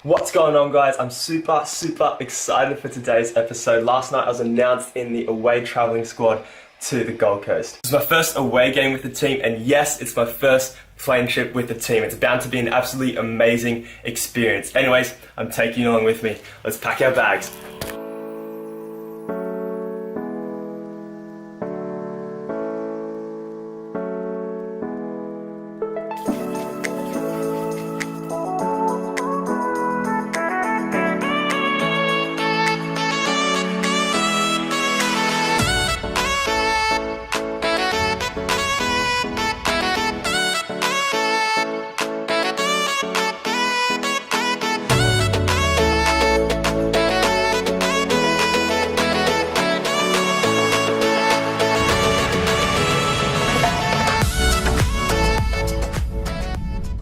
What's going on, guys? I'm super excited for today's episode. Last night I was announced in the away travelling squad to the Gold Coast. It's my first away game with the team, and yes, it's my first plane trip with the team. It's bound to be an absolutely amazing experience. Anyways, I'm taking you along with me. Let's pack our bags.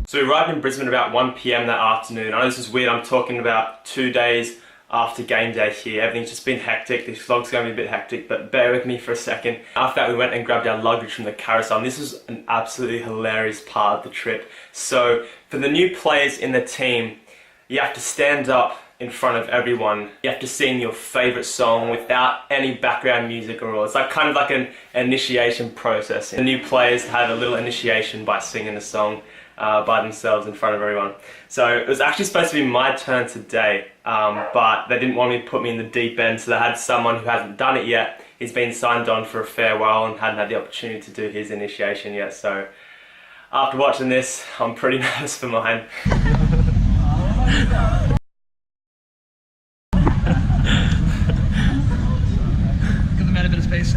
So we arrived in Brisbane about 1 PM that afternoon. I know this is weird, I'm talking about 2 days after game day here. Everything's just been hectic. This vlog's going to be a bit hectic, but bear with me for a second. After that, we went and grabbed our luggage from the carousel, and this was an absolutely hilarious part of the trip. So for the new players in the team, you have to stand up in front of everyone. You have to sing your favourite song without any background music or all. It's like kind of like an initiation process. The new players had a little initiation by singing a song by themselves in front of everyone. So it was actually supposed to be my turn today, but they didn't want me to put me in the deep end, so they had someone who hasn't done it yet. He's been signed on for a fair while and hadn't had the opportunity to do his initiation yet. So after watching this, I'm pretty nervous for mine. Give the man a bit of space.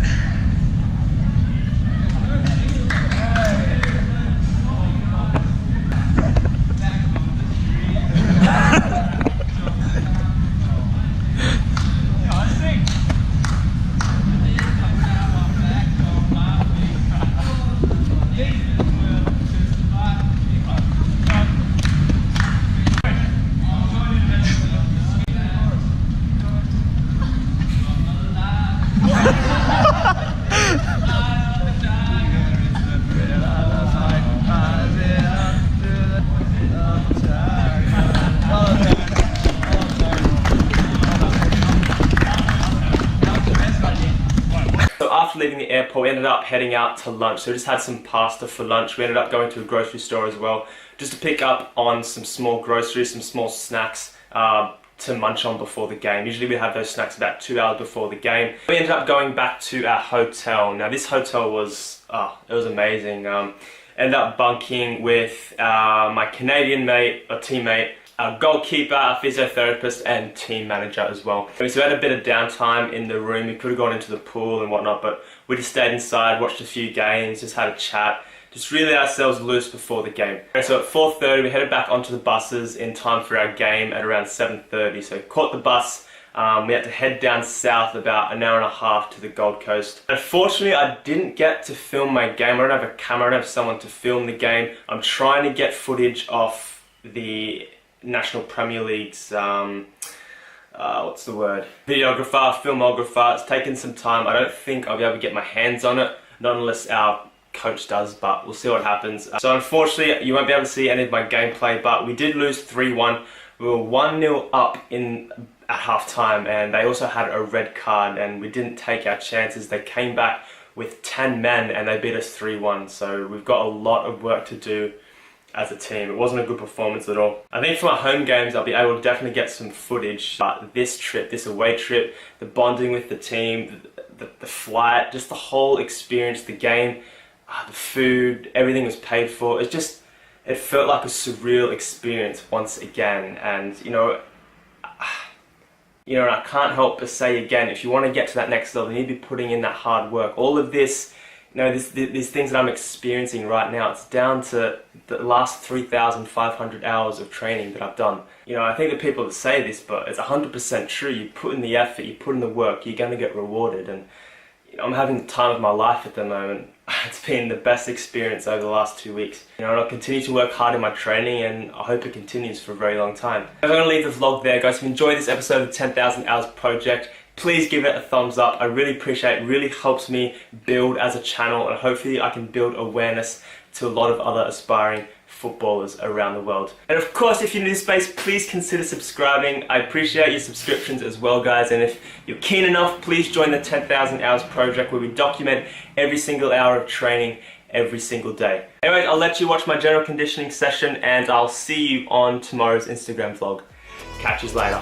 After leaving the airport, we ended up heading out to lunch. So we just had some pasta for lunch. We ended up going to a grocery store as well, just to pick up on some small groceries, some small snacks to munch on before the game. Usually we have those snacks about 2 hours before the game. We ended up going back to our hotel. Now this hotel was, it was amazing. Ended up bunking with my Canadian mate, or teammate, our goalkeeper, our physiotherapist, and team manager as well. So we had a bit of downtime in the room. We could have gone into the pool and whatnot, but we just stayed inside, watched a few games, just had a chat, just really let ourselves loose before the game. So at 4:30, we headed back onto the buses in time for our game at around 7:30. So caught the bus. We had to head down south about an hour and a half to the Gold Coast. Unfortunately, I didn't get to film my game. I don't have a camera, I don't have someone to film the game. I'm trying to get footage off the National Premier League's, what's the word? Videographer, filmographer. It's taken some time. I don't think I'll be able to get my hands on it, not unless our coach does, but we'll see what happens. So unfortunately, you won't be able to see any of my gameplay, but we did lose 3-1. We were 1-0 up at half time, and they also had a red card, and we didn't take our chances. They came back with 10 men, and they beat us 3-1. So we've got a lot of work to do as a team. It wasn't a good performance at all. I think for my home games I'll be able to definitely get some footage, but this trip, this away trip, the bonding with the team, the flight, just the whole experience, the game, the food, everything was paid for. It felt like a surreal experience once again. And I can't help but say again, if you want to get to that next level, you need to be putting in that hard work. All of this, these things that I'm experiencing right now, it's down to the last 3,500 hours of training that I've done. I think the people that say this, but it's 100% true. You put in the effort, you put in the work, you're going to get rewarded. And I'm having the time of my life at the moment. It's been the best experience over the last 2 weeks. And I'll continue to work hard in my training, and I hope it continues for a very long time. I'm going to leave the vlog there, guys. If you enjoyed this episode of the 10,000 Hours Project, please give it a thumbs up. I really appreciate it. It really helps me build as a channel, and hopefully I can build awareness to a lot of other aspiring footballers around the world. And of course, if you're new to space, please consider subscribing. I appreciate your subscriptions as well, guys, and if you're keen enough, please join the 10,000 Hours Project, where we document every single hour of training every single day. Anyway, I'll let you watch my general conditioning session, and I'll see you on tomorrow's Instagram vlog. Catch you later.